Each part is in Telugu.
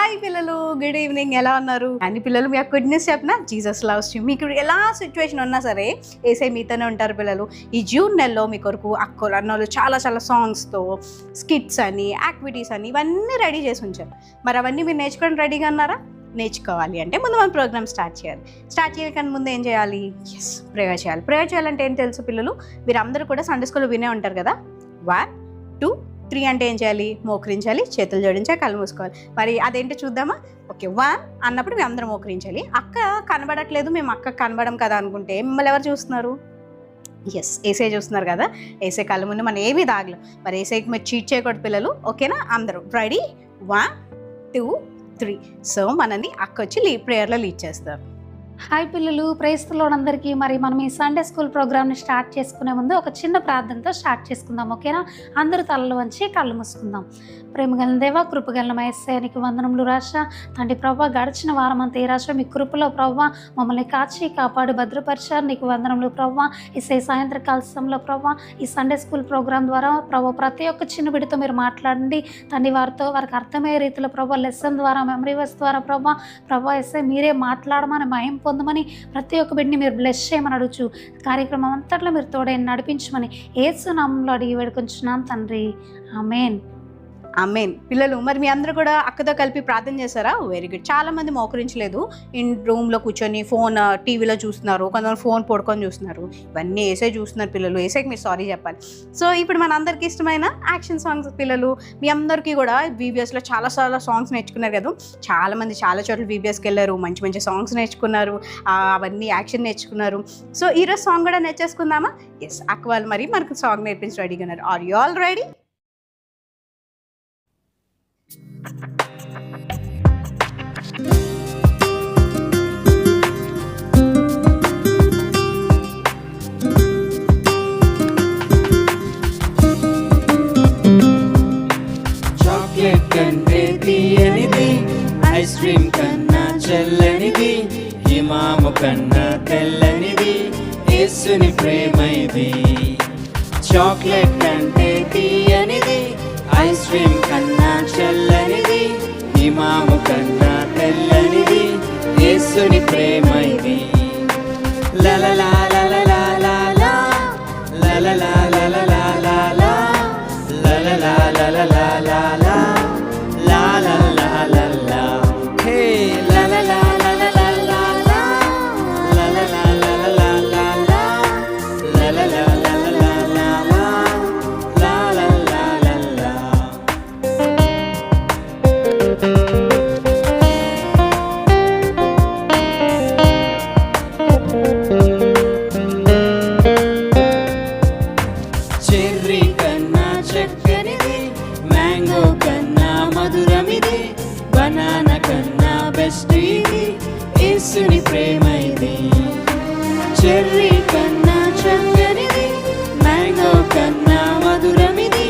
హాయ్ పిల్లలు, గుడ్ ఈవినింగ్. ఎలా ఉన్నారు? అన్ని పిల్లలు మీ గుడ్ న్యూస్ చెప్పిన జీసస్ లవ్స్ యూ. మీకు ఎలా సిచ్యువేషన్ ఉన్నా సరే ఏసై మీతోనే ఉంటారు పిల్లలు. ఈ జూన్ నెలలో మీ కొరకు అక్కలు అన్నోళ్ళు చాలా చాలా సాంగ్స్తో స్కిట్స్ అని యాక్టివిటీస్ అని ఇవన్నీ రెడీ చేసి ఉంచారు. మరి అవన్నీ మీరు నేర్చుకోవడం రెడీగా ఉన్నారా? నేర్చుకోవాలి అంటే ముందు మనం ప్రోగ్రామ్ స్టార్ట్ చేయడానికి ముందు ఏం చేయాలి? ప్రేయర్ చేయాలి. ప్రేయర్ చేయాలంటే ఏం తెలుసు పిల్లలు? మీరు అందరూ కూడా సండే స్కూల్లో వినే ఉంటారు కదా. 1 2 3 అంటే ఏం చేయాలి? మోకరించాలి, చేతులు జోడించాలి, కళ్ళు మూసుకోవాలి. మరి అదేంటో చూద్దామా? ఓకే, 1 అన్నప్పుడు మేము అందరం మోకరించాలి. అక్క కనబడట్లేదు, మేము అక్క కనబడం కదా అనుకుంటే మిమ్మల్ని ఎవరు చూస్తున్నారు? ఏసై చూస్తున్నారు కదా. ఏసై కళ్ళ ముందు మనం ఏమీ దాగలేం. మరి ఏసైకి మీరు చీట్ చేయకూడదు పిల్లలు. ఓకేనా? అందరూ రెడీ? 1 2 3. సో మనని అక్క వచ్చి ప్రేయర్లో లీడ్ చేస్తారు. హాయ్ పిల్లలు, ప్రైజ్ ది లార్డ్ అందరికీ. మరి మనం ఈ సండే స్కూల్ ప్రోగ్రామ్ని స్టార్ట్ చేసుకునే ముందు ఒక చిన్న ప్రార్థనతో స్టార్ట్ చేసుకుందాం. ఓకేనా? అందరూ తలలు వంచి కళ్ళు మూసుకుందాం. ప్రేమగల దేవా, కృపగల యేసయ్యనికి వందనములు రాజా. తండ్రి ప్రభా, గడిచిన వారం అంతా ఏ రాజా మీ కృపలో ప్రభా మమ్మల్ని కాచి కాపాడి భద్రపరిచారు. నీకు వందనములు ప్రభా. ఈ సాయంత్రకాల సమయంలో ప్రభా ఈ సండే స్కూల్ ప్రోగ్రామ్ ద్వారా ప్రభా ప్రతి ఒక్క చిన్న బిడ్డతో మీరు మాట్లాడండి తండ్రి. వారికి అర్థమయ్యే రీతిలో ప్రభా లెసన్ ద్వారా, మెమరీ వర్స్ ద్వారా ప్రభా ఎస్ఐ మీరే మాట్లాడమని, మహిమ పొందమని, ప్రతి ఒక్క బిడ్డని మీరు బ్లెస్ చేయమని అడుగుచు కార్యక్రమం అంతట్లో మీరు తోడైన నడిపించమని యేసు నామములో అడిగి వేడుకొంచున్నాం తండ్రి. ఆమేన్. ఆమేన్. పిల్లలు, మరి మీ అందరూ కూడా అక్కతో కలిపి ప్రార్థన చేశారా? Very good. చాలా మంది మోకరించలేదు, రూమ్లో కూర్చొని ఫోన్ టీవీలో చూస్తున్నారు, కొంతమంది ఫోన్ పడుకొని చూస్తున్నారు. ఇవన్నీ ఏసై చూస్తున్నారు పిల్లలు. ఏసైకి మీరు సారీ చెప్పాలి. సో ఇప్పుడు మన అందరికీ ఇష్టమైన యాక్షన్ సాంగ్స్ పిల్లలు. మీ అందరికీ కూడా VBSలో చాలా చాలా సాంగ్స్ నేర్చుకున్నారు కదా. చాలామంది చాలా చోట్ల VBSకి వెళ్ళారు, మంచి మంచి సాంగ్స్ నేర్చుకున్నారు, అవన్నీ యాక్షన్ నేర్చుకున్నారు. సో ఈరోజు సాంగ్ కూడా నేర్చేసుకుందామా? అక్క వాళ్ళు మరి మనకు సాంగ్ నేర్పించి రెడీగా ఉన్నారు. Are you all ready? Chocolate కంటే తీయనిది, ఐస్ క్రీమ్ కన్నా చల్లనిది, హిమాము కన్నా తెల్లనిది, యేసుని ప్రేమ ఇది. చాక్లెట్ కంటే తీయనిది, ఐస్ క్రీమ్ కన్నా చల్లనిది, హిమాము కన్నా తెల్లనిది, యేసుని ప్రేమ ఇది. లలలా లలలా లలా లలలా లలలా లలా లలలా లలలా లలా లలలా లలలా హే లలలా లలలా లలా లలలా లలలా లలా లలలా లలలా లలా లలలా లలలా. చెర్రీ కన్నా చక్కనిది, మ్యాంగో కన్నా మధురమిది, బనానా కన్నా బెస్ట్ ఇది, యేసుని ప్రేమ ఇది. చెర్రీ కన్నా చక్కనిది, మ్యాంగో కన్నా మధురమిది,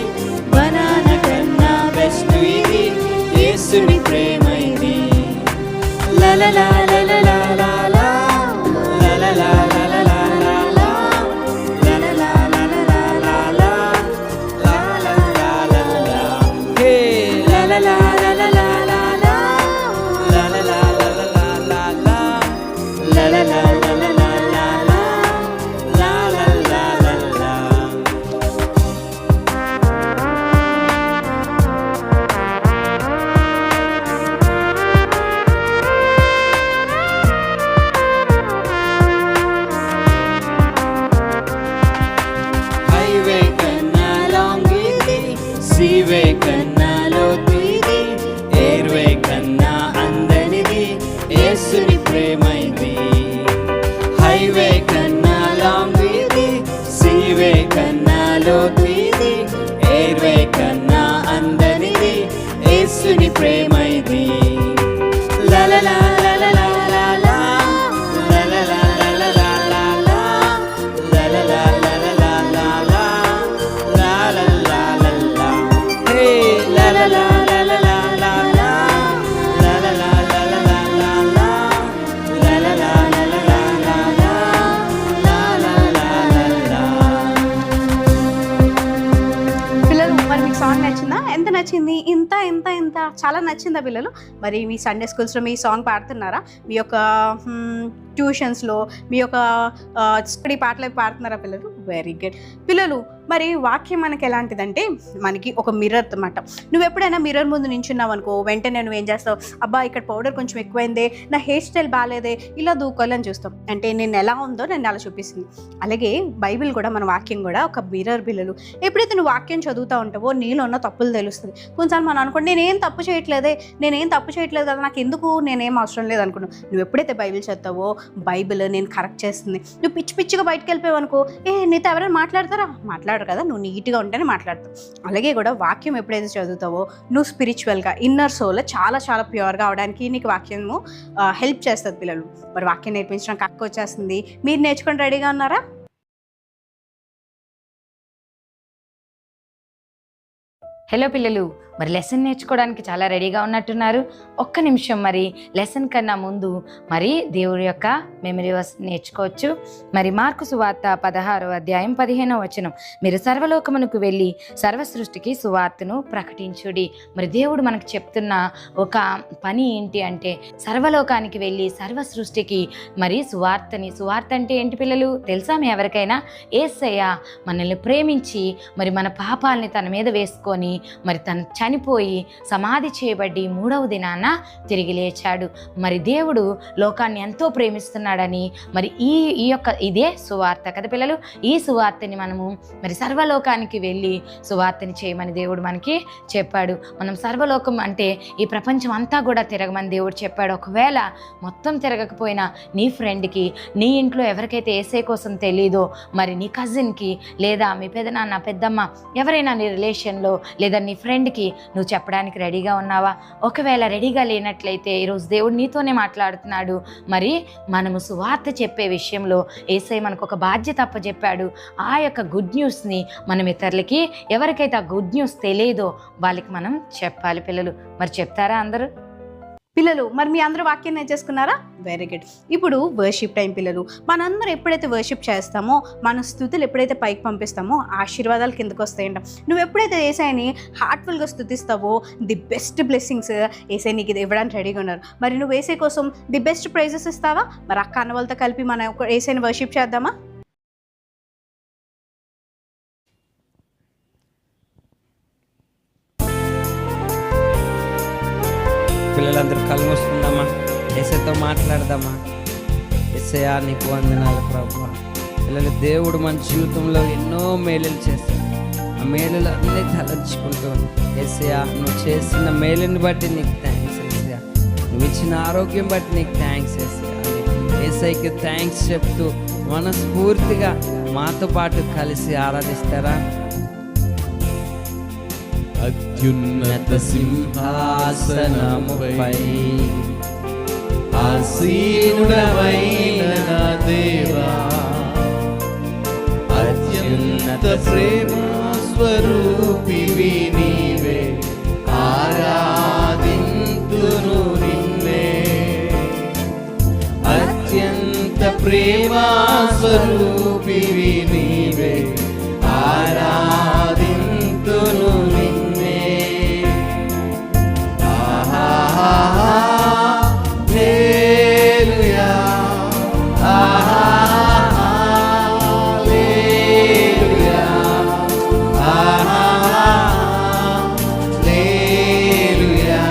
బనానా కన్నా బెస్ట్ ఇది, యేసుని ప్రేమ ఇది. లలలా లలలా లలా లలలా లలలా లలా లలలా లలలా లలా లలలా లలలా హే లలలా లలలా లలా లలలా లలలా లలా లలలా లలలా లలా లలలా లలలా. హైవే కన్నా లాంగ్ ఇది, సీవే కన్నా లోతుది, ఎయిర్వే కన్నా అందనిది, యేసుని ప్రేమ ఇది. హైవే కన్నా లాంగ్ ఇది, సీవే కన్నా లోతుది, ఎయిర్వే కన్నా అందనిది, యేసుని ప్రేమ ఇది. లలలా లలలా లలా లలలా లలలా లలా లలలా లలలా లలా లలలా లలలా హే లలలా లలలా లలా లలలా లలలా లలా లలలా లలలా లలా లలలా లలలా. పిల్లలు, మరి మీకు సాంగ్ నచ్చిందా? ఎంత నచ్చింది? ఇంత ఎంత చాలా నచ్చిందా పిల్లలు? మరి మీ సండే స్కూల్స్లో మీ సాంగ్ పాడుతున్నారా? మీ యొక్క ట్యూషన్స్లో మీ యొక్క స్టడీ పాటలు పాడుతున్నారా పిల్లలు? వెరీ గుడ్ పిల్లలు. మరి వాక్యం మనకి ఎలాంటిదంటే మనకి ఒక మిర్రర్ అన్నమాట. నువ్వు ఎప్పుడైనా మిర్రర్ ముందు నించున్నావు అనుకో, వెంటనే నువ్వు ఏం చేస్తావు, అబ్బా ఇక్కడ పౌడర్ కొంచెం ఎక్కువైందే, నా హెయిర్ స్టైల్ బాగాలేదే, ఇలా దూకోవాలని చూస్తాం. అంటే నేను ఎలా ఉందో నన్ను అలా చూపిస్తుంది. అలాగే బైబిల్ కూడా, మన వాక్యం కూడా ఒక మిర్రర్ పిల్లలు. ఎప్పుడైతే నువ్వు వాక్యం చదువుతూ ఉంటావో నీలో ఉన్న తప్పులు తెలుస్తుంది. కొన్నిసార్లు మనం అనుకోండి నేనేం తప్పు చేయట్లేదు కదా, నాకు ఎందుకు, నేనేం అవసరం లేదు అనుకున్నావు. నువ్వు ఎప్పుడైతే బైబిల్ చదువుతావో బైబిల్ నేను కరెక్ట్ చేస్తుంది. నువ్వు పిచ్చిగా బయటకు వెళ్ళిపోయావు అనుకో, నీతో ఎవరైనా మాట్లాడతారా? మాట్లాడరు కదా, నువ్వు నీట్గా ఉంటేనే మాట్లాడతావు. అలాగే కూడా వాక్యం ఎప్పుడైతే చదువుతావో నువ్వు స్పిరిచువల్గా ఇన్నర్ సోల్ చాలా చాలా ప్యూర్గా అవడానికి నీకు వాక్యము హెల్ప్ చేస్తుంది పిల్లలు. మరి వాక్యం నేర్పించడానికి అక్క వచ్చేస్తుంది. మీరు నేర్చుకొని రెడీగా ఉన్నారా? హలో పిల్లలు, మరి లెసన్ నేర్చుకోవడానికి చాలా రెడీగా ఉన్నట్టున్నారు. ఒక్క నిమిషం, మరి లెసన్ కన్నా ముందు మరి దేవుడి యొక్క మెమరీ వర్స్ నేర్చుకోవచ్చు. మరి మార్కు సువార్త 16వ అధ్యాయం 15వ వచనం, మీరు సర్వలోకమునకు వెళ్ళి సర్వ సృష్టికి సువార్తను ప్రకటించుడి. మరి దేవుడు మనకు చెప్తున్న ఒక పని ఏంటి అంటే సర్వలోకానికి వెళ్ళి సర్వ సృష్టికి మరి సువార్త అంటే ఏంటి పిల్లలు తెలుసా మీ ఎవరికైనా? యేసయ్య మనల్ని ప్రేమించి మరి మన పాపాలని తన మీద వేసుకొని మరి తను చనిపోయి సమాధి చేయబడి 3వ దినాన తిరిగి లేచాడు. మరి దేవుడు లోకాన్ని ఎంతో ప్రేమిస్తున్నాడని మరి ఇదే సువార్త కదా పిల్లలు. ఈ సువార్తని మనము మరి సర్వలోకానికి వెళ్ళి సువార్తని చేయమని దేవుడు మనకి చెప్పాడు. మనం సర్వలోకం అంటే ఈ ప్రపంచం అంతా కూడా తిరగమని దేవుడు చెప్పాడు. ఒకవేళ మొత్తం తిరగకపోయినా నీ ఫ్రెండ్కి, నీ ఇంట్లో ఎవరికైతే యేసయ్య కోసం తెలీదో మరి నీ కజిన్కి, లేదా మీ పెదనాన్న పెద్దమ్మ, ఎవరైనా నీ రిలేషన్లో లేదా నీ ఫ్రెండ్కి నువ్వు చెప్పడానికి రెడీగా ఉన్నావా? ఒకవేళ రెడీగా లేనట్లయితే ఈరోజు దేవుడు నీతోనే మాట్లాడుతున్నాడు. మరి మనము సువార్త చెప్పే విషయంలో యేసయ్య మనకు ఒక బాధ్యత అప్పచెప్పాడు. ఆ యొక్క గుడ్ న్యూస్ని మనం ఇతరులకి, ఎవరికైతే ఆ గుడ్ న్యూస్ తెలియదో వాళ్ళకి మనం చెప్పాలి పిల్లలు. మరి చెప్తారా అందరూ పిల్లలు? మరి మీ అందరూ వాక్యం నేర్చేసుకున్నారా? Very good. ఇప్పుడు వర్షిప్ టైం పిల్లలు. మనందరం ఎప్పుడైతే వర్షిప్ చేస్తామో, మన స్తుతులు ఎప్పుడైతే పైకి పంపిస్తామో ఆశీర్వాదాలు కిందకు వస్తాయంట. నువ్వు ఎప్పుడైతే యేసయ్యని హార్ట్ఫుల్గా స్తుతిస్తావో ది బెస్ట్ బ్లెస్సింగ్స్ యేసయ్య నీకు ఇది ఇవ్వడానికి రెడీగా ఉన్నారు. మరి నువ్వు యేసయ్య కోసం ది బెస్ట్ ప్రైజెస్ ఇస్తావా? మరి అక్క అన్న వాళ్ళతో కలిపి మనం యేసయ్యని వర్షిప్ చేద్దామా? పిల్లలందరూ కళ్ళు మూసుకుందామా, యేసయ్యతో మాట్లాడదామా. యేసయ్యా నీకు వందనాలు ప్రభువా. పిల్లలు, దేవుడు మన జీవితంలో ఎన్నో మేలులు చేస్తాడు. ఆ మేలులు అన్నీ తలంచుకుంటూ యేసయ్యా నువ్వు చేసిన మేలుని బట్టి నీకు థ్యాంక్స్ యేసయ్యా, నువ్వు ఇచ్చిన ఆరోగ్యం బట్టి నీకు థ్యాంక్స్ యేసయ్యా. యేసయ్యకి థ్యాంక్స్ చెప్తూ మనస్ఫూర్తిగా మాతో పాటు కలిసి ఆరాధిస్తారా? అత్యున్నత సింహాసనముపై ఆసీనుడవైన నా దేవా, అత్యున్నత ప్రేమ స్వరూపివి నీవే, ఆరాధింతును నిన్నే. అత్యంత ప్రేమ స్వరూపివి నీవే, ఆరాధింతును నిన్నే. హల్లెలూయా, హల్లెలూయా, హల్లెలూయా,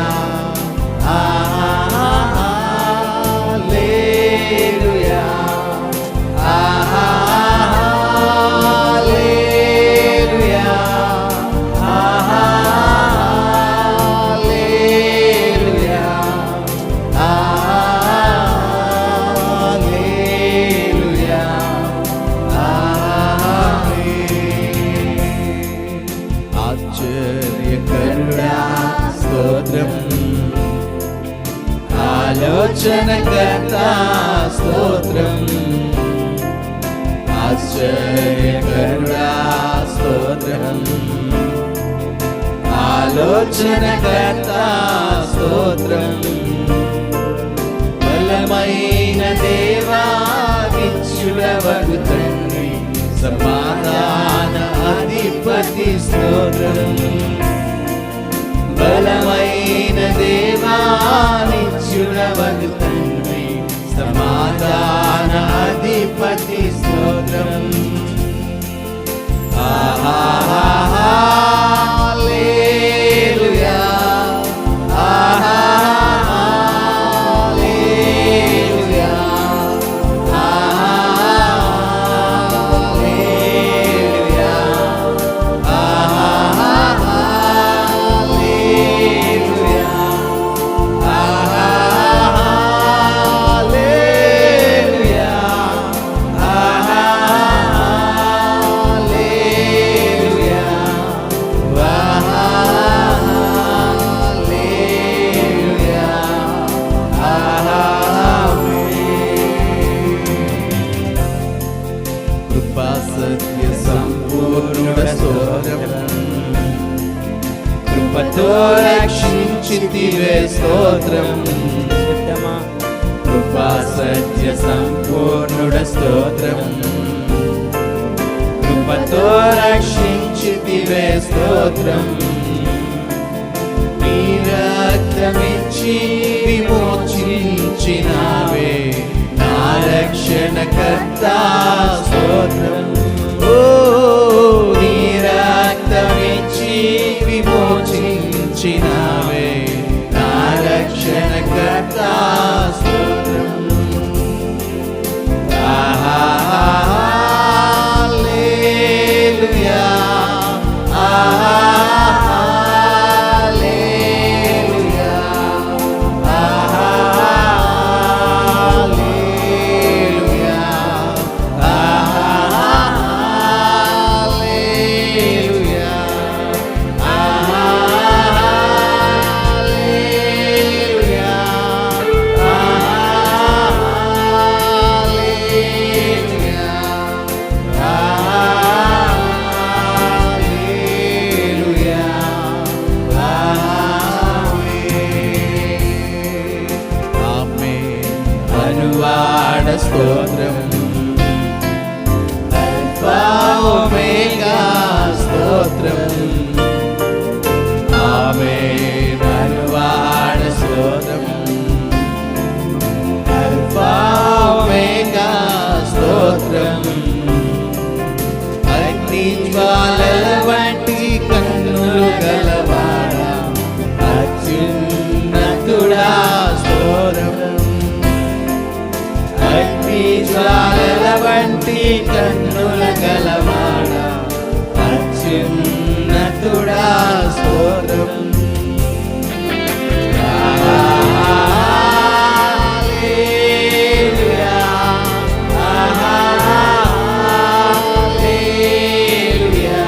హల్లెలూయా, ఆలోచనకర్త స్తోత్రం, ఆశ్చర్యకరుడా స్తోత్రం, ఆలోచనకర్త స్తోత్రం. బలమైన దేవా నిత్యుడవగు తండ్రి, సమాధాన అధిపతి స్తోత్రం. బలమైన దేవా నిత్యుడవగు తండ్రి సమాధాన అధిపతి స్తోత్రం. హల్లెలూయా హల్లెలూయా హల్లెలూయా హల్లెలూయా హల్లెలూయా కృపా సత్య సంపూర్ణుడ స్తోత్రం. కృపతో రక్షించితివే స్తోత్రం. కృపా సత్య సంపూర్ణుడ స్తోత్రం. కృపతో రక్షించితివే స్తోత్రం. నీ రక్తమిచ్చి విమోచించినావే నా రక్షణకర్త స్తోత్రం. ఓ నీ రక్తమిచ్చి విమోచించినావే నా రక్షణకర్త స్తోత్రం. హల్లెలూయా హల్లెలూయా హల్లెలూయా హల్లెలూయా హల్లెలూయా అనువాడ స్తోత్రం. అల్ఫా ఒమేగా స్తోత్రం. ఆమేన్ అనువాడ స్తోత్రం. అల్ఫా ఒమేగా స్తోత్రం. అగ్ని జ్వాలల వంటి కన్నులు గలవాడ అత్యున్నతుడా స్తోత్రం. అగ్ని జ్వాలల వంటి కన్నుల గలవాడ అత్యున్నతుడా స్తోత్రం. హల్లెలూయా హల్లెలూయా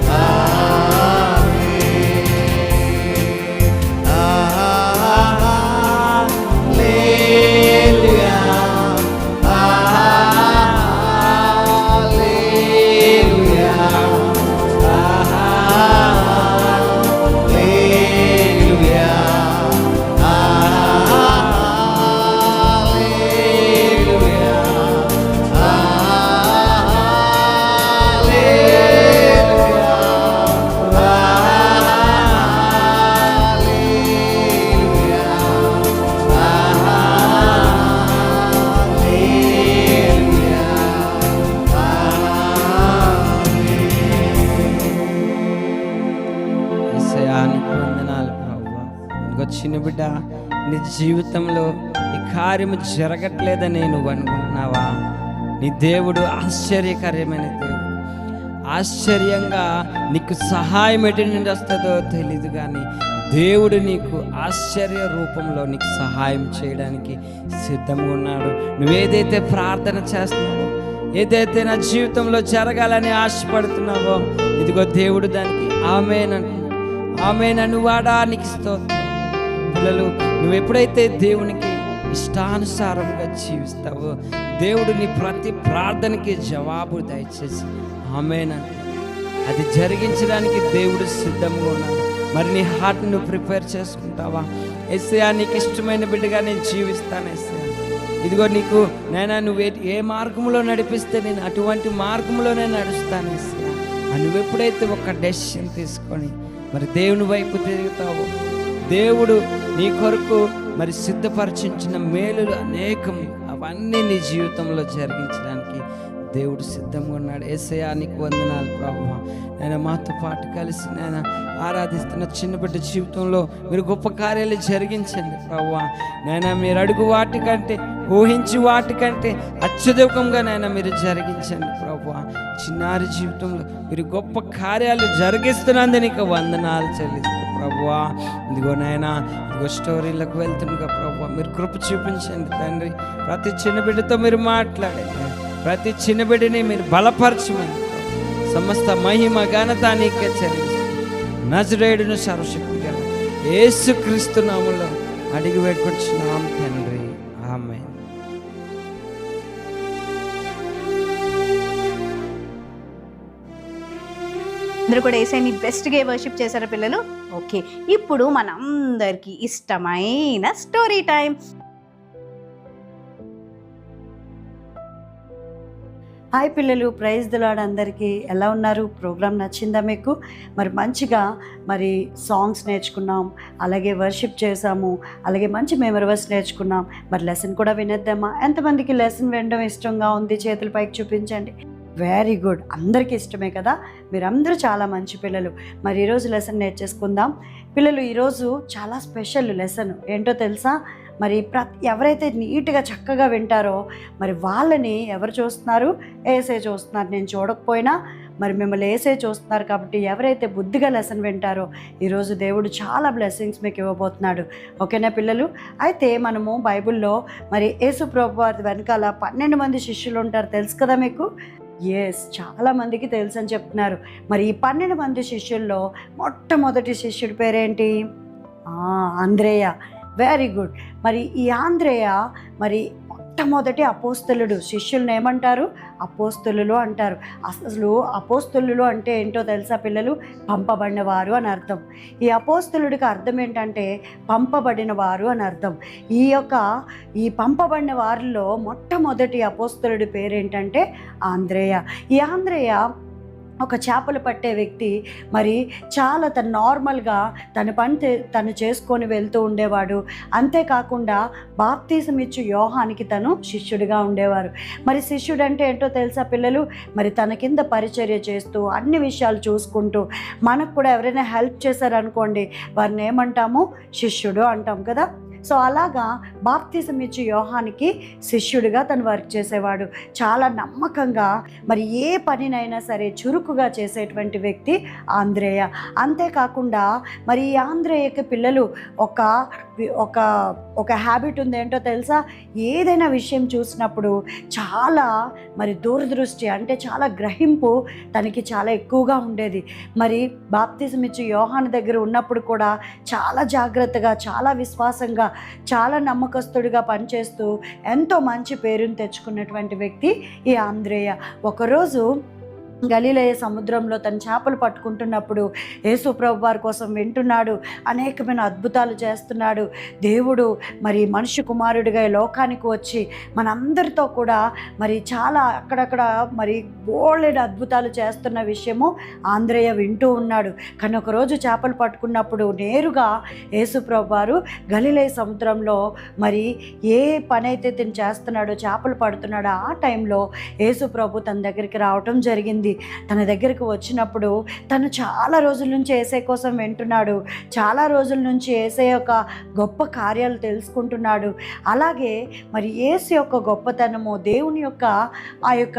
హల్లెలూయా చిన్న బిడ్డ, నీ జీవితంలో ఈ కార్యము జరగట్లేదని నువ్వు అనుకుంటున్నావా? నీ దేవుడు ఆశ్చర్యకరమైన దేవుడు. ఆశ్చర్యంగా నీకు సహాయం ఎటు నుండి వస్తుందో తెలీదు, కానీ దేవుడు నీకు ఆశ్చర్య రూపంలో నీకు సహాయం చేయడానికి సిద్ధంగా ఉన్నాడు. నువ్వేదైతే ప్రార్థన చేస్తున్నావో, ఏదైతే నా జీవితంలో జరగాలని ఆశపడుతున్నావో, ఇదిగో దేవుడు దానికి ఆమేన్ అంటున్నాడు. ఆమేన్ అనువాడా నీకు స్తోత్రం. పిల్లలు, నువ్వు ఎప్పుడైతే దేవునికి ఇష్టానుసారంగా జీవిస్తావో దేవుడు నీ ప్రతి ప్రార్థనకి జవాబు దయచేసి ఆమేనంటే అది జరిగించడానికి దేవుడు సిద్ధంగా ఉన్నాడు. మరి నీ హార్ట్ నువ్వు ప్రిపేర్ చేసుకుంటావా? యేసయ్యా నీకు ఇష్టమైన బిడ్డగా నేను జీవిస్తాను యేసయ్యా, ఇదిగో నీకు నైనా నువ్వు ఏ మార్గంలో నడిపిస్తే నేను అటువంటి మార్గంలోనే నడుస్తాను యేసయ్యా. నువ్వు ఎప్పుడైతే ఒక డెసిషన్ తీసుకొని మరి దేవుని వైపు తిరుగుతావో దేవుడు నీ కొరకు మరి సిద్ధపరిచిన మేలులు అనేకం అవన్నీ నీ జీవితంలో జరిగించడానికి దేవుడు సిద్ధంగా ఉన్నాడు. యేసయ్యా నీకు వందనాలు ప్రభువా. నేను మాతో పాటు కలిసి నేను ఆరాధిస్తున్న చిన్న బిడ్డ జీవితంలో మీరు గొప్ప కార్యాలు జరిగించండి ప్రభువా. నైనా మీరు అడుగు వాటికంటే ఊహించి వాటికంటే అత్యధికంగా నైనా మీరు జరిగించండి ప్రభువా. చిన్నారి జీవితంలో మీరు గొప్ప కార్యాలు జరిగిస్తున్నందుకు నీకు వందనాలు చెల్లిస్తూ ప్రభువా. ఇదిగో నాయనా ఇదిగో స్టోరీలకు వెళ్తుండగా ప్రభువా మీరు కృప చూపించండి తండ్రి. ప్రతి చిన్న బిడ్డతో మీరు మాట్లాడండి, ప్రతి చిన్న బిడ్డని మీరు బలపరచమని సమస్త మహిమ ఘనత నీకే చెల్లిస్తూ నజరేయుడును సర్వశక్తి గల యేసుక్రీస్తు నామములో అడిగి వేడుకొంటున్నాం తండ్రి, ఆమేన్. అందరూ కూడా యేసయ్యని బెస్ట్గా వర్షిప్ చేశారు పిల్లలు. ఓకే, ఇప్పుడు మనందరికీ ఇష్టమైన స్టోరీ టైం. హాయ్ పిల్లలు, ప్రైజ్ ది లార్డ్. అందరికీ ఎలా ఉన్నారు? ప్రోగ్రామ్ నచ్చిందా మీకు? మరి మంచిగా మరి సాంగ్స్ నేర్చుకున్నాం, అలాగే వర్షిప్ చేసాము, అలాగే మంచి మెమరీ వర్స్ నేర్చుకున్నాం. మరి లెసన్ కూడా వినేద్దామా? ఎంతమందికి లెసన్ వినడం ఇష్టంగా ఉంది? చేతుల పైకి చూపించండి. వెరీ గుడ్, అందరికీ ఇష్టమే కదా. మీరందరూ చాలా మంచి పిల్లలు. మరి ఈరోజు లెసన్ నేర్చేసుకుందాం పిల్లలు. ఈరోజు చాలా స్పెషల్ లెసన్. ఏంటో తెలుసా? మరి ఎవరైతే నీట్గా చక్కగా వింటారో మరి వాళ్ళని ఎవరు చూస్తున్నారు? యేసయ్య చూస్తున్నారు. నేను చూడకపోయినా మరి మిమ్మల్ని యేసయ్య చూస్తున్నారు. కాబట్టి ఎవరైతే బుద్ధిగా లెసన్ వింటారో ఈరోజు దేవుడు చాలా బ్లెస్సింగ్స్ మీకు ఇవ్వబోతున్నాడు. ఓకేనా పిల్లలు? అయితే మనము బైబిల్లో మరి యేసు ప్రభు వారి వెనకాల 12 మంది శిష్యులు ఉంటారు. తెలుసు కదా మీకు? ఎస్, చాలామందికి తెలుసు అని చెప్తున్నారు. మరి ఈ 12 మంది శిష్యుల్లో మొట్టమొదటి శిష్యుడి పేరేంటి? ఆంద్రేయ. Very good. మరి ఈ ఆంద్రేయ మరి మొట్టమొదటి అపోస్తలుడు. శిష్యులను ఏమంటారు? అపోస్తలులు అంటారు. అసలు అపోస్తలులు అంటే ఏంటో తెలుసా పిల్లలు? పంపబడిన వారు అని అర్థం. ఈ అపోస్తలుడికి అర్థం ఏంటంటే పంపబడిన వారు అని అర్థం. ఈ పంపబడిన వారిలో మొట్టమొదటి అపోస్తలుడి పేరేంటంటే ఆంద్రేయ. ఈ ఆంద్రేయ ఒక చేపలు పట్టే వ్యక్తి. మరి చాలా నార్మల్గా తన పని తను చేసుకొని వెళ్తూ ఉండేవాడు. అంతేకాకుండా బాప్తీసం ఇచ్చు యోహానికి తను శిష్యుడిగా ఉండేవారు. మరి శిష్యుడు అంటే ఏంటో తెలుసా పిల్లలు? మరి తన కింద పరిచర్య చేస్తూ అన్ని విషయాలు చూసుకుంటూ, మనకు కూడా ఎవరైనా హెల్ప్ చేశారనుకోండి వారిని ఏమంటాము? శిష్యుడు అంటాం కదా. సో అలాగా బాప్తిసం ఇచ్చి యోహానికి శిష్యుడిగా తను వర్క్ చేసేవాడు. చాలా నమ్మకంగా మరి ఏ పనినైనా సరే చురుకుగా చేసేటువంటి వ్యక్తి ఆంద్రేయ. అంతేకాకుండా మరి ఈ ఆంద్రేయకి పిల్లలు ఒక హ్యాబిట్ ఉంది. ఏంటో తెలుసా? ఏదైనా విషయం చూసినప్పుడు చాలా మరి దూరదృష్టి, అంటే చాలా గ్రహింపు తనకి చాలా ఎక్కువగా ఉండేది. మరి బాప్తిసం ఇచ్చి యోహాను దగ్గర ఉన్నప్పుడు కూడా చాలా జాగ్రత్తగా, చాలా విశ్వాసంగా, చాలా నమ్మకస్తుడిగా పనిచేస్తూ ఎంతో మంచి పేరును తెచ్చుకున్నటువంటి వ్యక్తి ఈ ఆంద్రేయ. ఒకరోజు గలిలయ సముద్రంలో తన చేపలు పట్టుకుంటున్నప్పుడు యేసు ప్రభు వారి కోసం వింటున్నాడు, అనేకమైన అద్భుతాలు చేస్తున్నాడు. దేవుడు మరి మనిషి కుమారుడిగా లోకానికి వచ్చి మనందరితో కూడా మరి చాలా అక్కడక్కడ మరి బోలెడు అద్భుతాలు చేస్తున్న విషయము ఆంద్రేయ వింటూ ఉన్నాడు. కానీ ఒకరోజు చేపలు పట్టుకున్నప్పుడు నేరుగా యేసు ప్రభు వారు గలిలయ సముద్రంలో మరి ఏ పని అయితే తను చేస్తున్నాడో, చేపలు పడుతున్నాడో ఆ టైంలో యేసు ప్రభు తన దగ్గరికి రావటం జరిగింది. తన దగ్గరికి వచ్చినప్పుడు తను చాలా రోజుల నుంచి యేసయ్య కోసం వింటున్నాడు, చాలా రోజుల నుంచి యేసయ్య యొక్క గొప్ప కార్యాలు తెలుసుకుంటున్నాడు. అలాగే మరి యేసు యొక్క గొప్పతనము, దేవుని యొక్క ఆ యొక్క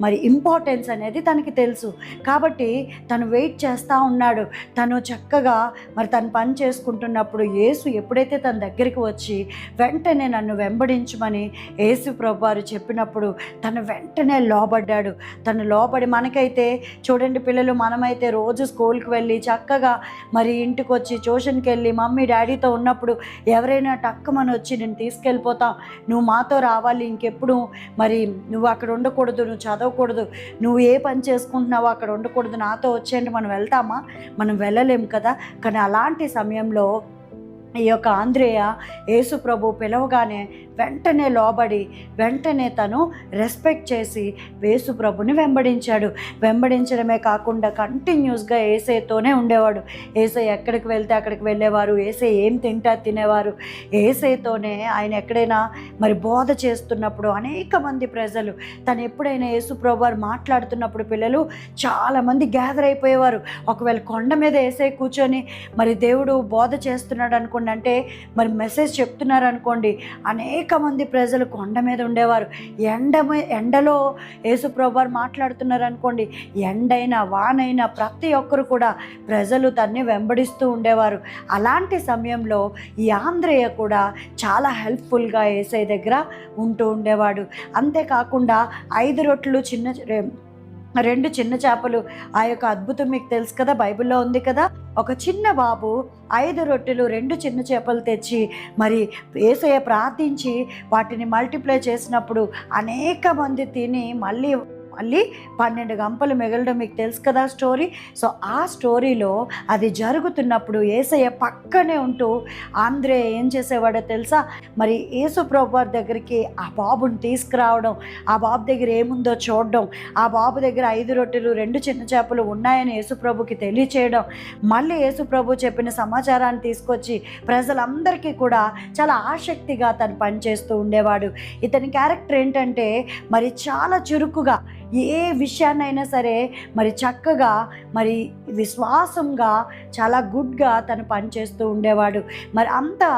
మరి ఇంపార్టెన్స్ అనేది తనకి తెలుసు. కాబట్టి తను వెయిట్ చేస్తూ ఉన్నాడు. తను చక్కగా మరి తను పని చేసుకుంటున్నప్పుడు యేసు ఎప్పుడైతే తన దగ్గరికి వచ్చి వెంటనే నన్ను వెంబడించమని యేసు ప్రభువారు చెప్పినప్పుడు తను వెంటనే లోబడ్డాడు. తను లోబడి, మన మనకైతే చూడండి పిల్లలు, మనమైతే రోజు స్కూల్కి వెళ్ళి చక్కగా మరి ఇంటికి వచ్చి ట్యూషన్కి వెళ్ళి మమ్మీ డాడీతో ఉన్నప్పుడు ఎవరైనా టక్కుమని వచ్చి నేను తీసుకెళ్ళిపోతాం, నువ్వు మాతో రావాలి, ఇంకెప్పుడు మరి నువ్వు అక్కడ ఉండకూడదు, నువ్వు చదవకూడదు, నువ్వు ఏ పని చేసుకుంటున్నావో అక్కడ ఉండకూడదు, నాతో వచ్చేయండి, మనం వెళ్తామా? మనం వెళ్ళలేము కదా. కానీ అలాంటి సమయంలో ఈ యొక్క ఆంద్రేయ యేసు ప్రభు పిలవగానే వెంటనే లోబడి వెంటనే తను రెస్పెక్ట్ చేసి యేసు ప్రభుని వెంబడించడమే కాకుండా కంటిన్యూస్గా ఏసైతోనే ఉండేవాడు. ఏసై ఎక్కడికి వెళ్తే అక్కడికి వెళ్ళేవారు, ఏసై ఏం తినేవారు. ఏసైతోనే ఆయన ఎక్కడైనా మరి బోధ చేస్తున్నప్పుడు అనేక మంది ప్రజలు తను ఎప్పుడైనా యేసు ప్రభు వారు మాట్లాడుతున్నప్పుడు పిల్లలు చాలామంది గ్యాదర్ అయిపోయేవారు. ఒకవేళ కొండ మీద ఏసై కూర్చొని మరి దేవుడు బోధ చేస్తున్నాడు అనుకోండి, అంటే మరి మెసేజ్ చెప్తున్నారు అనుకోండి, అనేక మంది ప్రజలు కొండ మీద ఉండేవారు. ఎండలో యేసు ప్రభు వారు మాట్లాడుతున్నారు అనుకోండి, ఎండైనా వానైనా ప్రతి ఒక్కరు కూడా ప్రజలు తన్ని వెంబడిస్తూ ఉండేవారు. అలాంటి సమయంలో ఈ ఆంద్రేయ కూడా చాలా హెల్ప్ఫుల్గా యేసై దగ్గర ఉంటూ ఉండేవాడు. అంతేకాకుండా 5 రొట్టెలు 2 చిన్న చేపలు ఆ యొక్క అద్భుతం మీకు తెలుసు కదా, బైబిల్లో ఉంది కదా. ఒక చిన్న బాబు 5 రొట్టెలు 2 చిన్న చేపలు తెచ్చి మరి యేసయ్య ప్రార్థించి వాటిని మల్టిప్లై చేసినప్పుడు అనేక మంది తిని మళ్ళీ 12 గంపలు మిగలడం మీకు తెలుసు కదా స్టోరీ. సో ఆ స్టోరీలో అది జరుగుతున్నప్పుడు యేసయ్య పక్కనే ఉంటూ ఆంద్రేయ ఏం చేసేవాడో తెలుసా? మరి యేసు ప్రభు వారి దగ్గరికి ఆ బాబుని తీసుకురావడం, ఆ బాబు దగ్గర ఏముందో చూడడం, ఆ బాబు దగ్గర 5 రొట్టెలు 2 చిన్న చేపలు ఉన్నాయని యేసు ప్రభుకి తెలియచేయడం, మళ్ళీ యేసు ప్రభు చెప్పిన సమాచారాన్ని తీసుకొచ్చి ప్రజలందరికీ కూడా చాలా ఆసక్తిగా తను పనిచేస్తూ ఉండేవాడు. ఇతని క్యారెక్టర్ ఏంటంటే మరి చాలా చురుకుగా ఏ విషయాన్నైనా సరే మరి చక్కగా మరి విశ్వాసంగా చాలా గుడ్గా తను పనిచేస్తూ ఉండేవాడు. మరి అంతా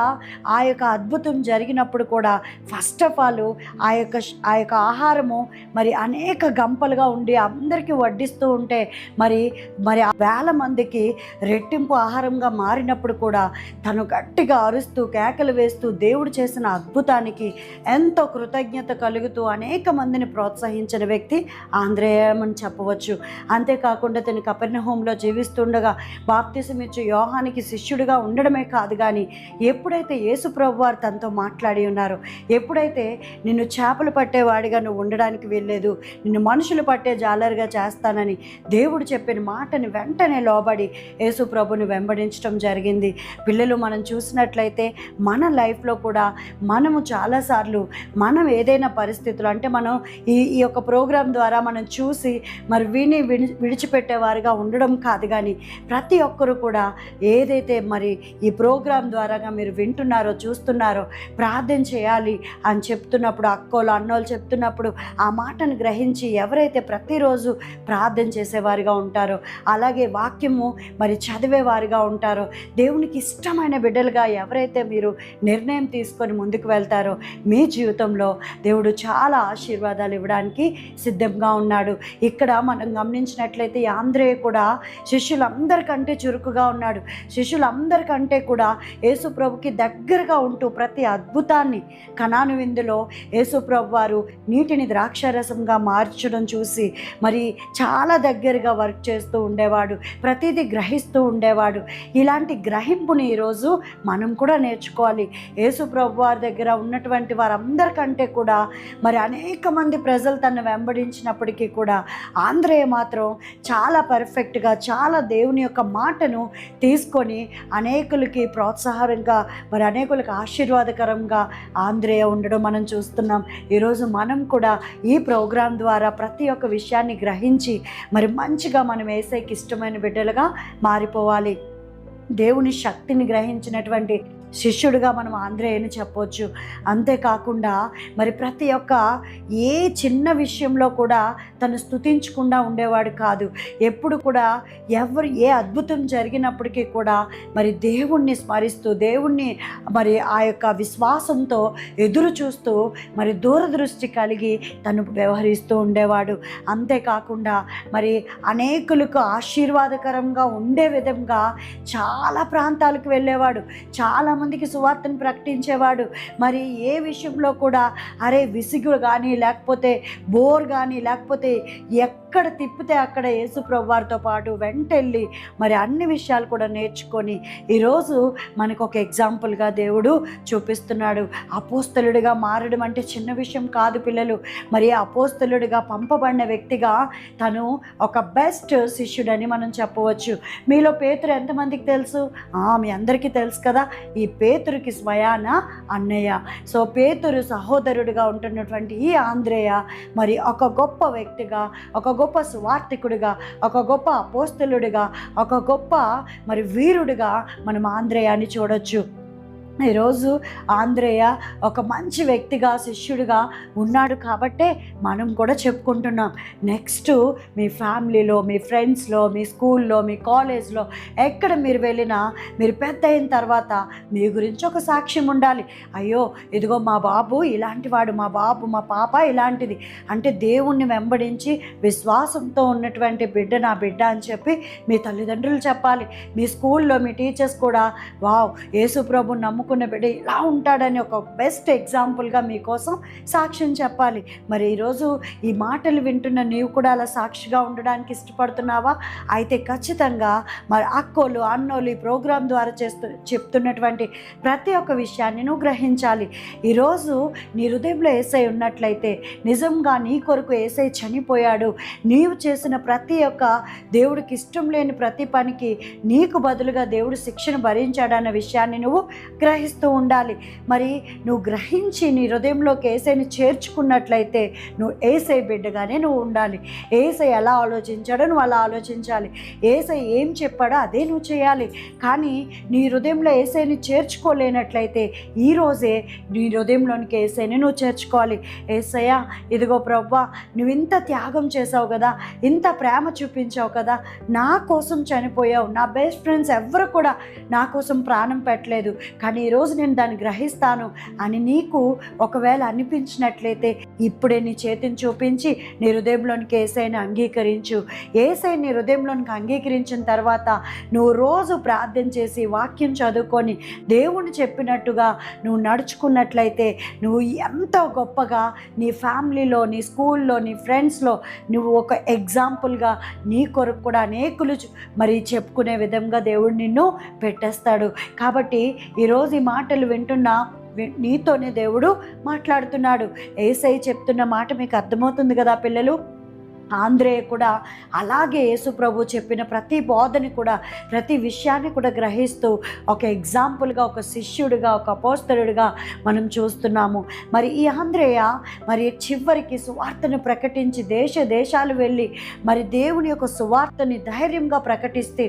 ఆ యొక్క అద్భుతం జరిగినప్పుడు కూడా ఫస్ట్ ఆఫ్ ఆల్ ఆ యొక్క ఆహారము మరి అనేక గంపలుగా ఉండి అందరికీ వడ్డిస్తూ ఉంటే మరి 1000 మందికి రెట్టింపు ఆహారంగా మారినప్పుడు కూడా తను గట్టిగా అరుస్తూ కేకలు వేస్తూ దేవుడు చేసిన అద్భుతానికి ఎంతో కృతజ్ఞత కలుగుతూ అనేక మందిని ప్రోత్సహించిన వ్యక్తి ఆంద్రేయమని చెప్పవచ్చు. అంతేకాకుండా తను కపెర్నహూములో జీవిస్తుండగా బాప్తిసం ఇచ్చే యోహానికి శిష్యుడిగా ఉండడమే కాదు, కానీ ఎప్పుడైతే యేసు ప్రభు వారు తనతో మాట్లాడి ఉన్నారో, ఎప్పుడైతే నిన్ను చేపలు పట్టేవాడిగా నువ్వు ఉండడానికి వెళ్ళలేదు, నిన్ను మనుషులు పట్టే జాలరుగా చేస్తానని దేవుడు చెప్పిన మాటని వెంటనే లోబడి యేసు ప్రభుని వెంబడించడం జరిగింది. పిల్లలు, మనం చూసినట్లయితే మన లైఫ్లో కూడా మనము చాలాసార్లు మనం ఏదైనా పరిస్థితులు అంటే మనం ఈ యొక్క ప్రోగ్రాం ద్వారా మనం చూసి మరి విడిచిపెట్టేవారుగా ఉండడం కాదు, కానీ ప్రతి ఒక్కరు కూడా ఏదైతే మరి ఈ ప్రోగ్రాం ద్వారాగా మీరు వింటున్నారో చూస్తున్నారో ప్రార్థన చేయాలి అని చెప్తున్నప్పుడు, అక్కోలు అన్నోళ్ళు చెప్తున్నప్పుడు ఆ మాటను గ్రహించి ఎవరైతే ప్రతిరోజు ప్రార్థన చేసేవారుగా ఉంటారో, అలాగే వాక్యము మరి చదివేవారుగా ఉంటారో, దేవునికి ఇష్టమైన బిడ్డలుగా ఎవరైతే మీరు నిర్ణయం తీసుకొని ముందుకు వెళ్తారో మీ జీవితంలో దేవుడు చాలా ఆశీర్వాదాలు ఇవ్వడానికి సిద్ధంగా ఉన్నాడు. ఇక్కడ మనం గమనించినట్లయితే ఆంద్రేయ కూడా శిష్యులందరికంటే చురుకుగా ఉన్నాడు. శిష్యులందరికంటే కూడా యేసు ప్రభుకి దగ్గరగా ఉంటూ ప్రతి అద్భుతాన్ని కనాను విందులో యేసు ప్రభు వారు నీటిని ద్రాక్షారసంగా మార్చడం చూసి మరి చాలా దగ్గరగా వర్క్ చేస్తూ ఉండేవాడు, ప్రతిదీ గ్రహిస్తూ ఉండేవాడు. ఇలాంటి గ్రహింపుని ఈరోజు మనం కూడా నేర్చుకోవాలి. యేసు ప్రభు వారి దగ్గర ఉన్నటువంటి వారందరికంటే కూడా మరి అనేక మంది ప్రజలు తను వెంబడించినప్పటికీ కూడా ఆంద్రేయ మాత్రం చాలా పర్ఫెక్ట్గా చాలా దేవుని యొక్క మాటను తీసుకొని అనేకులకి ప్రోత్సాహంగా మరి అనేకులకు ఆశీర్వాదకరంగా ఆంద్రేయ ఉండడం మనం చూస్తున్నాం. ఈరోజు మనం కూడా ఈ ప్రోగ్రాం ద్వారా ప్రతి ఒక్క విషయాన్ని గ్రహించి మరి మంచిగా మనం యేసయ్యకి ఇష్టమైన బిడ్డలుగా మారిపోవాలి. దేవుని శక్తిని గ్రహించినటువంటి శిష్యుడిగా మనం ఆంద్రేయని చెప్పవచ్చు. అంతేకాకుండా మరి ప్రతి ఒక్క ఏ చిన్న విషయంలో కూడా తను స్తుతించకుండా ఉండేవాడు కాదు. ఎప్పుడు కూడా ఏ అద్భుతం జరిగినప్పటికీ కూడా మరి దేవుణ్ణి స్మరిస్తూ దేవుణ్ణి మరి ఆ యొక్క విశ్వాసంతో ఎదురు చూస్తూ మరి దూరదృష్టి కలిగి తను వ్యవహరిస్తూ ఉండేవాడు. అంతేకాకుండా మరి అనేకులకు ఆశీర్వాదకరంగా ఉండే విధంగా చాలా ప్రాంతాలకు వెళ్ళేవాడు, చాలా చాలామందికి సువార్తను ప్రకటించేవాడు. మరి ఏ విషయంలో కూడా విసుగు కానీ లేకపోతే బోర్ కానీ లేకపోతే ఎక్కడ తిప్పితే అక్కడ యేసు ప్రభువారితో పాటు వెంటెళ్ళి మరి అన్ని విషయాలు కూడా నేర్చుకొని ఈరోజు మనకు ఒక ఎగ్జాంపుల్గా దేవుడు చూపిస్తున్నాడు. అపోస్తలుడిగా మారడం అంటే చిన్న విషయం కాదు పిల్లలు. మరి అపోస్తలుడిగా పంపబడిన వ్యక్తిగా తను ఒక బెస్ట్ శిష్యుడని మనం చెప్పవచ్చు. మీలో పేతురు ఎంతమందికి తెలుసు? మీ అందరికీ తెలుసు కదా. ఈ పేతురుకి స్వయాన అన్నయ్య. సో పేతురు సహోదరుడిగా ఉంటున్నటువంటి ఈ ఆంద్రేయ మరి ఒక గొప్ప వ్యక్తిగా, ఒక గొప్ప సువార్తికుడిగా, ఒక గొప్ప అపోస్తలుడిగా, ఒక గొప్ప మరి వీరుడిగా మనం ఆంద్రేయాని చూడొచ్చు. ఈరోజు ఆంద్రేయ ఒక మంచి వ్యక్తిగా, శిష్యుడిగా ఉన్నాడు కాబట్టే మనం కూడా చెప్పుకుంటున్నాం. నెక్స్ట్ మీ ఫ్యామిలీలో, మీ ఫ్రెండ్స్లో, మీ స్కూల్లో, మీ కాలేజ్లో ఎక్కడ మీరు వెళ్ళినా మీరు పెద్ద అయిన తర్వాత మీ గురించి ఒక సాక్ష్యం ఉండాలి. అయ్యో ఇదిగో మా బాబు ఇలాంటి వాడు, మా బాబు మా పాప ఇలాంటిది అంటే దేవుణ్ణి వెంబడించి విశ్వాసంతో ఉన్నటువంటి బిడ్డ నా బిడ్డ అని చెప్పి మీ తల్లిదండ్రులు చెప్పాలి. మీ స్కూల్లో మీ టీచర్స్ కూడా వావ్ యేసు ప్రభుని నమ్ముకున్న బిడ్డ ఇలా ఉంటాడని ఒక బెస్ట్ ఎగ్జాంపుల్గా మీకోసం సాక్ష్యం చెప్పాలి. మరి ఈరోజు ఈ మాటలు వింటున్న నీవు కూడా అలా సాక్షిగా ఉండడానికి ఇష్టపడుతున్నావా? అయితే ఖచ్చితంగా మరి అక్కోలు అన్నోళ్ళు ఈ ప్రోగ్రాం ద్వారా చెప్తున్నటువంటి ప్రతి ఒక్క విషయాన్ని నువ్వు గ్రహించాలి. ఈరోజు నీ హృదయంలో యేసయ్య ఉన్నట్లయితే, నిజంగా నీ కొరకు యేసయ్య చనిపోయాడు, నీవు చేసిన ప్రతి ఒక్క దేవుడికి ఇష్టం లేని ప్రతి పనికి నీకు బదులుగా దేవుడు శిక్షను భరించాడన్న విషయాన్ని నువ్వు గ్రహిస్తూ ఉండాలి. మరి నువ్వు గ్రహించి నీ హృదయంలోకి యేసయ్యని చేర్చుకున్నట్లయితే నువ్వు యేసయ్య బిడ్డగానే నువ్వు ఉండాలి. యేసయ్య ఎలా ఆలోచించాడో నువ్వు అలా ఆలోచించాలి. యేసయ్య ఏం చెప్పాడో అదే నువ్వు చేయాలి. కానీ నీ హృదయంలో యేసయ్యని చేర్చుకోలేనట్లయితే ఈరోజే నీ హృదయంలోనికి యేసయ్యని నువ్వు చేర్చుకోవాలి. యేసయ్య ఇదిగో ప్రభువా నువ్వు ఇంత త్యాగం చేసావు కదా, ఇంత ప్రేమ చూపించావు కదా, నా కోసం చనిపోయావు, నా బెస్ట్ ఫ్రెండ్స్ ఎవరు కూడా నా కోసం ప్రాణం పెట్టలేదు, కానీ ఈరోజు నేను దాన్ని గ్రహిస్తాను అని నీకు ఒకవేళ అనిపించినట్లయితే ఇప్పుడే నీ చేతిని చూపించి నీ హృదయంలోనికి యేసయ్యని అంగీకరించు. యేసయ్య నీ హృదయంలోనికి అంగీకరించిన తర్వాత నువ్వు రోజు ప్రార్థన చేసి వాక్యం చదువుకొని దేవుని చెప్పినట్టుగా నువ్వు నడుచుకున్నట్లయితే నువ్వు ఎంతో గొప్పగా నీ ఫ్యామిలీలో, నీ స్కూల్లో, నీ ఫ్రెండ్స్లో నువ్వు ఒక ఎగ్జాంపుల్గా నీ కొరకు కూడా అనేకులు మరి చెప్పుకునే విధంగా దేవుడు నిన్ను పెట్టేస్తాడు. కాబట్టి ఈరోజు ఈ మాటలు వింటున్నా నీతోనే దేవుడు మాట్లాడుతున్నాడు. యేసయ్య చెప్తున్న మాట మీకు అర్థమవుతుంది కదా పిల్లలు? ఆంద్రేయ కూడా అలాగే యేసు ప్రభు చెప్పిన ప్రతి బోధని కూడా, ప్రతి విషయాన్ని కూడా గ్రహిస్తూ ఒక ఎగ్జాంపుల్గా, ఒక శిష్యుడిగా, ఒక అపోస్తలుడిగా మనం చూస్తున్నాము. మరి ఈ ఆంద్రేయ మరి చివరికి సువార్తను ప్రకటించి దేశాలు వెళ్ళి మరి దేవుని యొక్క సువార్తని ధైర్యంగా ప్రకటిస్తే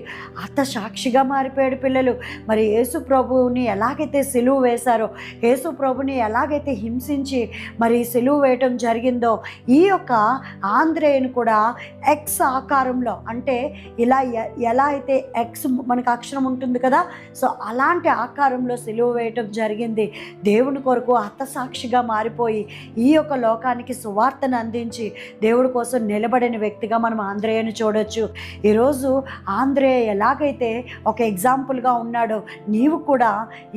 సాక్షిగా మారిపోయాడు పిల్లలు. మరి యేసు ప్రభువుని ఎలాగైతే సిలువ వేశారో, యేసు ప్రభుని ఎలాగైతే హింసించి మరి సిలువ వేయటం జరిగిందో, ఈ యొక్క ఆంద్రేయను కూడా ఎక్స్ ఆకారంలో, అంటే ఇలా ఎలా అయితే ఎక్స్ మనకు అక్షరం ఉంటుంది కదా, సో అలాంటి ఆకారంలో సిలువ వేయటం జరిగింది. దేవుని కొరకు హతసాక్షిగా మారిపోయి ఈ యొక్క లోకానికి సువార్తను అందించి దేవుడి కోసం నిలబడిన వ్యక్తిగా మనం ఆంద్రేయను చూడొచ్చు. ఈరోజు ఆంద్రేయ ఎలాగైతే ఒక ఎగ్జాంపుల్గా ఉన్నాడో, నీవు కూడా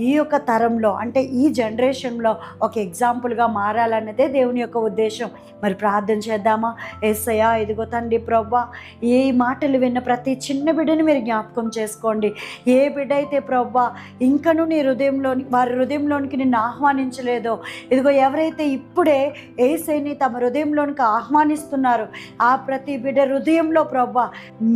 ఈ యొక్క తరంలో అంటే ఈ జనరేషన్లో ఒక ఎగ్జాంపుల్గా మారాలన్నదే దేవుని యొక్క ఉద్దేశం. మరి ప్రార్థన చేద్దామా? యేసయ్య ఇదిగో తండ్రి ప్రభా, ఏ మాటలు విన్న ప్రతి చిన్న బిడ్డని మీరు జ్ఞాపకం చేసుకోండి. ఏ బిడ్డ అయితే ప్రభా ఇంకనూ నీ వారి హృదయంలోనికి నిన్ను ఆహ్వానించలేదో, ఇదిగో ఎవరైతే ఇప్పుడే యేసయ్యని తమ హృదయంలోనికి ఆహ్వానిస్తున్నారో ఆ ప్రతి బిడ్డ హృదయంలో ప్రభా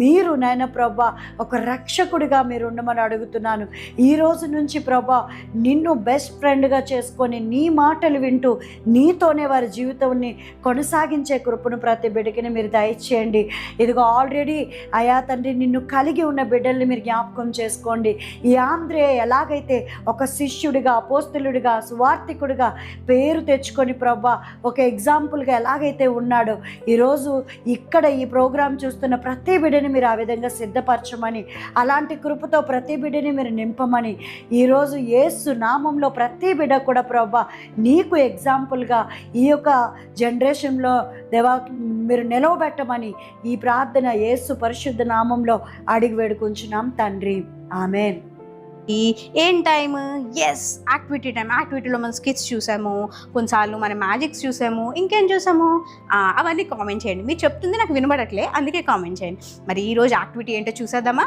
మీరు నాయన ప్రభా ఒక రక్షకుడిగా మీరు ఉండమని అడుగుతున్నాను. ఈ రోజు నుంచి ప్రభా నిన్ను బెస్ట్ ఫ్రెండ్గా చేసుకొని నీ మాటలు వింటూ నీతోనే వారి జీవితాన్ని కొనసాగించే కృపను ప్రతి బిడ్డకి మీరు దయచేయండి. ఇదిగో ఆల్రెడీ అయా తండ్రి నిన్ను కలిగి ఉన్న బిడ్డల్ని మీరు జ్ఞాపకం చేసుకోండి. ఈ ఆంద్రేయ ఎలాగైతే ఒక శిష్యుడిగా, అపోస్తలుడిగా, సువార్తికుడిగా పేరు తెచ్చుకొని ప్రభా ఒక ఎగ్జాంపుల్గా ఎలాగైతే ఉన్నాడో, ఈరోజు ఇక్కడ ఈ ప్రోగ్రాం చూస్తున్న ప్రతి బిడ్డని మీరు ఆ విధంగా సిద్ధపరచమని, అలాంటి కృపతో ప్రతి బిడ్డని మీరు నింపమని, ఈరోజు యేసు నామంలో ప్రతి బిడ్డ కూడా ప్రభా నీకు ఎగ్జాంపుల్గా ఈ యొక్క జనరేషన్లో దేవా మీరు నిలవబెట్టమని ఈ ప్రార్థన యేసు పరిశుద్ధ నామంలో అడిగి వేడుకుంటున్నాం తండ్రి. ఆమెన్. ఏం టైమ్? Yes, activity time. యాక్టివిటీలో మనం స్కిట్స్ చూసాము, కొన్నిసార్లు మనం మ్యాజిక్స్ చూసాము, ఇంకేం చూసాము అవన్నీ కామెంట్ చేయండి. మీరు చెప్తుంది నాకు వినబడట్లే, అందుకే కామెంట్ చేయండి. మరి ఈరోజు యాక్టివిటీ ఏంటో చూసేద్దామా?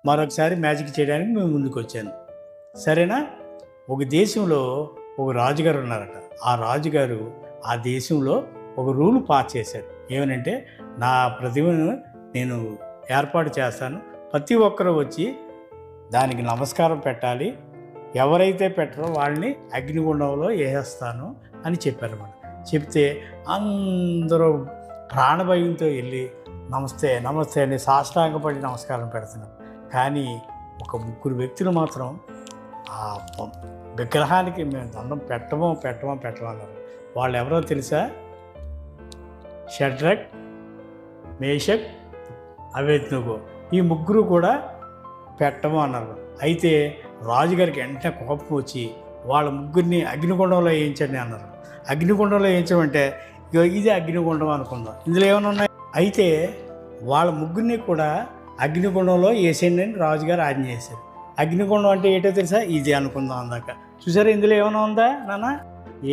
మరొకసారి మ్యాజిక్ చేయడానికి మేము ముందుకు వచ్చాను. సరేనా? ఒక దేశంలో ఒక రాజుగారు ఉన్నారట. ఆ రాజుగారు ఆ దేశంలో ఒక రూల్ పాస్ చేశారు. ఏమనంటే, నా ప్రతిమను నేను ఏర్పాటు చేస్తాను, ప్రతి ఒక్కరూ వచ్చి దానికి నమస్కారం పెట్టాలి, ఎవరైతే పెట్టరో వాళ్ళని అగ్నిగుండంలో వేసేస్తాను అని చెప్పారన్నమాట. చెప్తే అందరూ ప్రాణభయంతో వెళ్ళి నమస్తే నమస్తే అని సాష్టాంగపడి నమస్కారం పెడుతున్నారు. కానీ ఒక 3 వ్యక్తులు మాత్రం ఆ విగ్రహానికి మేము దండం పెట్టమన్నారు. వాళ్ళు ఎవరో తెలుసా? షడ్రక్, మేషక్, అబేద్నెగో. ఈ 3 కూడా పెట్టము అన్నారు. అయితే రాజుగారికి వెంటనే కోపం వచ్చి వాళ్ళ 3 అగ్నిగుండంలో వేయించండి అన్నారు. అగ్నిగుండంలో వేయించమంటే ఇది అగ్నిగుండం అనుకుందాం, ఇందులో ఏమైనా ఉన్నాయి. అయితే వాళ్ళ 3 కూడా అగ్నిగుండంలో వేసేయండి అని రాజుగారు ఆజ్ఞ చేశారు. అగ్నిగుండం అంటే ఏంటో తెలుసా? ఇది అనుకుందాం అందాక. చూసారా, ఇందులో ఏమైనా ఉందా నాన్న?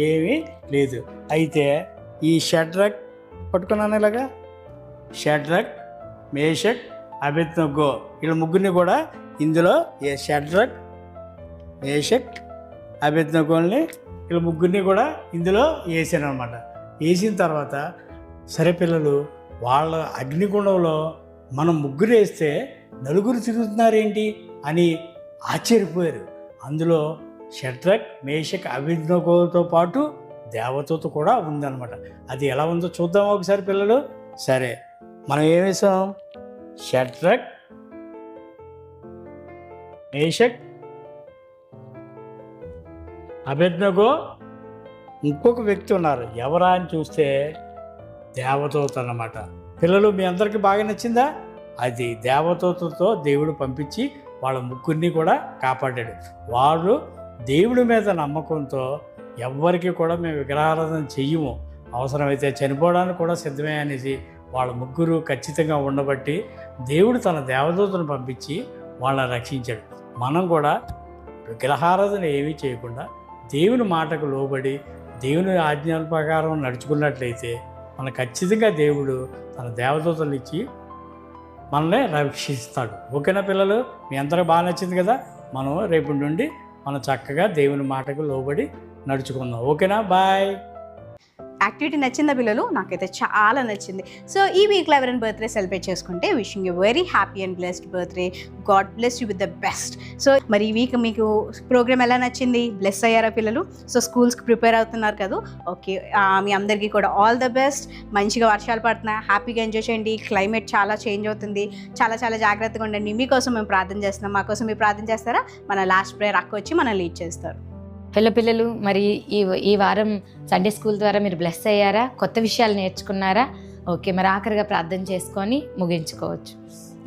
ఏమీ లేదు. అయితే ఈ షడ్రక్ పట్టుకున్నాను ఇలాగా, షడ్రక్, మేషక్, అబేద్నెగో వీళ్ళ 3 కూడా ఇందులో షడ్రక్, మేషక్, అబేద్నెగోల్ని వీళ్ళ 3 కూడా ఇందులో వేసాను అనమాట. వేసిన తర్వాత, సరే పిల్లలు, వాళ్ళ అగ్నిగుండంలో మనం 3 వేస్తే 4 తిరుగుతున్నారేంటి అని ఆశ్చర్యపోయారు. అందులో షడ్రక్, మేషక్, అబేద్నెగోతో పాటు దేవదూత కూడా ఉందన్నమాట. అది ఎలా ఉందో చూద్దాం ఒకసారి పిల్లలు. సరే, మనం ఏం వేసాం? షడ్రక్, మేషక్, అబేద్నెగో, ఇంకొక వ్యక్తి ఉన్నారు. ఎవరా అని చూస్తే దేవదూత అన్నమాట. పిల్లలు, మీ అందరికీ బాగా నచ్చిందా? అది దేవదూతతో దేవుడు పంపించి వాళ్ళ 3 కూడా కాపాడాడు. వాళ్ళు దేవుడి మీద నమ్మకంతో ఎవ్వరికి కూడా మేము విగ్రహారాధన చెయ్యము, అవసరమైతే చనిపోవడానికి కూడా సిద్ధమే అనేసి వాళ్ళ 3 ఖచ్చితంగా ఉండబట్టి దేవుడు తన దేవదూతను పంపించి వాళ్ళని రక్షించాడు. మనం కూడా విగ్రహారాధన ఏమీ చేయకుండా దేవుని మాటకు లోబడి దేవుని ఆజ్ఞల ప్రకారం నడుచుకున్నట్లయితే మన ఖచ్చితంగా దేవుడు తన దేవదూతలు ఇచ్చి మనల్ని రక్షిస్తాడు. ఓకేనా పిల్లలు? మీ అందరికీ బాగా నచ్చింది కదా? మనం రేపటి నుండి మనం చక్కగా దేవుని మాటకు లోబడి నడుచుకుందాం. ఓకేనా? బాయ్. యాక్టివిటీ నచ్చిందా పిల్లలు? నాకైతే చాలా నచ్చింది. సో ఈ వీక్లో ఎవరైనా బర్త్డే సెలబ్రేట్ చేసుకుంటే wishing you very happy and blessed birthday. God bless you with the best. So మరి ఈ వీక్ మీకు ప్రోగ్రామ్ ఎలా నచ్చింది? బ్లెస్ అయ్యారా పిల్లలు? సో స్కూల్స్కి ప్రిపేర్ అవుతున్నారు కదా? ఓకే, మీ అందరికీ కూడా ఆల్ ద బెస్ట్. మంచిగా వర్షాలు పడుతున్నాయి, హ్యాపీగా ఎంజాయ్ చేయండి. క్లైమేట్ చాలా చేంజ్ అవుతుంది, చాలా చాలా జాగ్రత్తగా ఉండండి. మీకోసం మేము ప్రార్థన చేస్తున్నాం, మా కోసం మీరు ప్రార్థన చేస్తారా? మన లాస్ట్ ప్రేయర్ అక్క వచ్చి మనం లీడ్ చేస్తారు. హలో పిల్లలు, మరి ఈ వారం సండే స్కూల్ ద్వారా మీరు బ్లెస్ అయ్యారా? కొత్త విషయాలు నేర్చుకున్నారా? ఓకే, మరి ఆఖరిగా ప్రార్థన చేసుకొని ముగించుకోవచ్చు.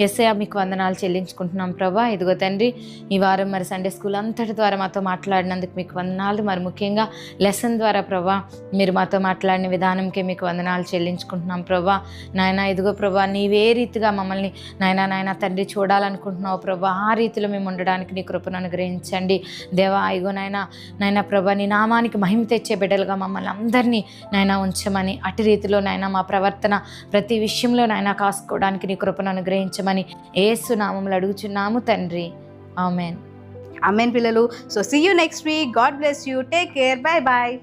యేసయ్యా, మీకు వందనాలు చెల్లించుకుంటున్నాం ప్రభా. ఇదిగో తండ్రి, ఈ వారం మరి సండే స్కూల్ అంతటి ద్వారా మాతో మాట్లాడినందుకు మీకు వందనాలు. మరి ముఖ్యంగా లెసన్ ద్వారా ప్రభా మీరు మాతో మాట్లాడిన విధానంకే మీకు వందనాలు చెల్లించుకుంటున్నాం ప్రభా. నాయన ఇదిగో ప్రభా, నీవే రీతిగా మమ్మల్ని నాయన తండ్రి చూడాలనుకుంటున్నావు ప్రభా, ఆ రీతిలో మేము ఉండడానికి నీ కృపను అనుగ్రహించండి దేవా. ఇగో నాయన ప్రభా, నీ నామానికి మహిమ తెచ్చే బిడ్డలుగా మమ్మల్ని అందరినీ నాయన ఉంచమని, అటు రీతిలో నాయన మా ప్రవర్తన ప్రతి విషయంలో నాయన కాసుకోవడానికి నీ కృపను అనుగ్రహించమని యేసు నామములో అడుగుచున్నాము తండ్రి. ఆమేన్. ఆమేన్ పిల్లలు. So see you next week. God bless you. Take care. Bye bye.